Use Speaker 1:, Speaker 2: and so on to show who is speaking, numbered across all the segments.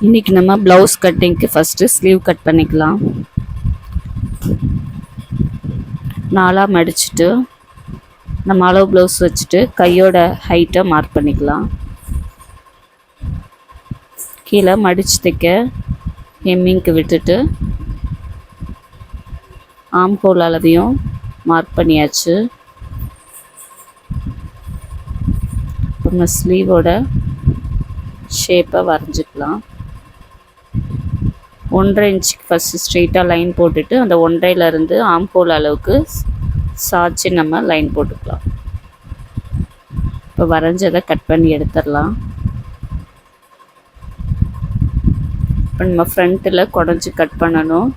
Speaker 1: இன்றைக்கி நம்ம blouse கட்டிங்க்கு first sleeve cut பண்ணிக்கலாம். நாலாக மடிச்சுட்டு நம்ம அளவு ப்ளவுஸ் வச்சுட்டு கையோட ஹைட்டை மார்க் பண்ணிக்கலாம். கீழே மடித்து தைக்க ஹெம்மிங்க்கு விட்டுட்டு ஆம் ஹோல் அளவையும் மார்க் பண்ணியாச்சு. நம்ம ஸ்லீவோட ஷேப்பை வரைஞ்சிக்கலாம். 1.5 இன்ச்சுக்கு ஃபஸ்ட்டு ஸ்ட்ரெயிட்டாக லைன் போட்டுட்டு அந்த 1.5லேருந்து ஆம் ஹோல் அளவுக்கு சாய்ச்சி நம்ம லைன் போட்டுக்கலாம். இப்போ வரைஞ்சதை கட் பண்ணி எடுத்துடலாம். இப்போ நம்ம ஃப்ரண்ட்டில் குடஞ்சி கட் பண்ணணும்.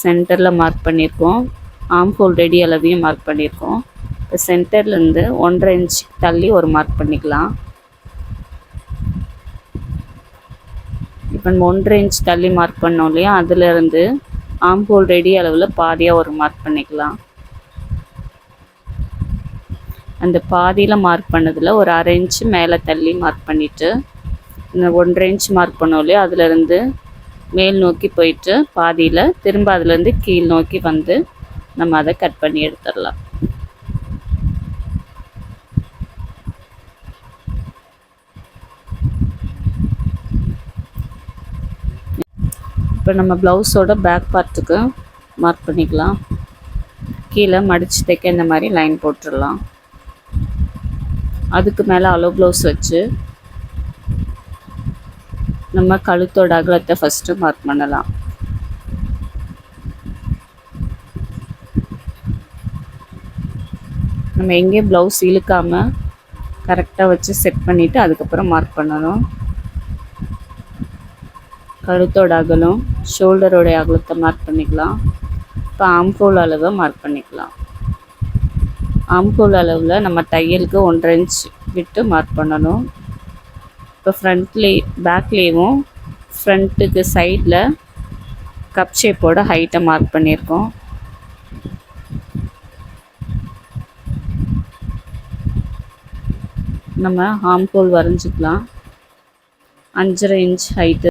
Speaker 1: சென்டரில் மார்க் பண்ணியிருக்கோம். ஆம் ஹோல் ரெடி அளவையும் மார்க் பண்ணியிருக்கோம். இப்போ சென்டர்லேருந்து 1.5 இன்ச் தள்ளி ஒரு மார்க் பண்ணிக்கலாம். இப்போ நம்ம 1.5 இன்ச் தள்ளி மார்க் பண்ணோம் இல்லையா, அதிலேருந்து ஆம் ஹோல் ரெடி அளவில் பாதியாக ஒரு மார்க் பண்ணிக்கலாம். அந்த பாதியில் மார்க் பண்ணதில் ஒரு 1/2 இன்ச்சு மேலே தள்ளி மார்க் பண்ணிவிட்டு இந்த 1.5 இன்ச் மார்க் பண்ணோம் இல்லையா, அதிலேருந்து மேல் நோக்கி போயிட்டு பாதியில் திரும்ப அதுலேருந்து கீழ் நோக்கி வந்து நம்ம அதை கட் பண்ணி எடுத்துடலாம். இப்போ நம்ம ப்ளவுஸோட பேக் பார்ட்டுக்கு மார்க் பண்ணிக்கலாம். கீழே மடித்து தைக்க இந்த மாதிரி லைன் போட்டுடலாம். அதுக்கு மேலே அளவு ப்ளவுஸ் வச்சு நம்ம கழுத்தோட அகலத்தை ஃபஸ்ட்டு மார்க் பண்ணலாம். நம்ம எங்கேயும் ப்ளவுஸ் இழுக்காமல் கரெக்டாக வச்சு செட் பண்ணிவிட்டு அதுக்கப்புறம் மார்க் பண்ணணும். கழுத்தோட அகலம், ஷோல்டரோடைய அகலத்தை மார்க் பண்ணிக்கலாம். இப்போ ஆம்ஹோல் அளவை மார்க் பண்ணிக்கலாம். ஆம்ஹோல் அளவில் நம்ம தையலுக்கு 1.5 இன்ச் விட்டு மார்க் பண்ணணும். இப்போ பேக்லேயும் ஃப்ரண்ட்டுக்கு சைடில் கப் ஷேப்போட ஹைட்டை மார்க் பண்ணியிருக்கோம். நம்ம ஆம்ஹோல் வரைஞ்சிக்கலாம். 5.5 inch height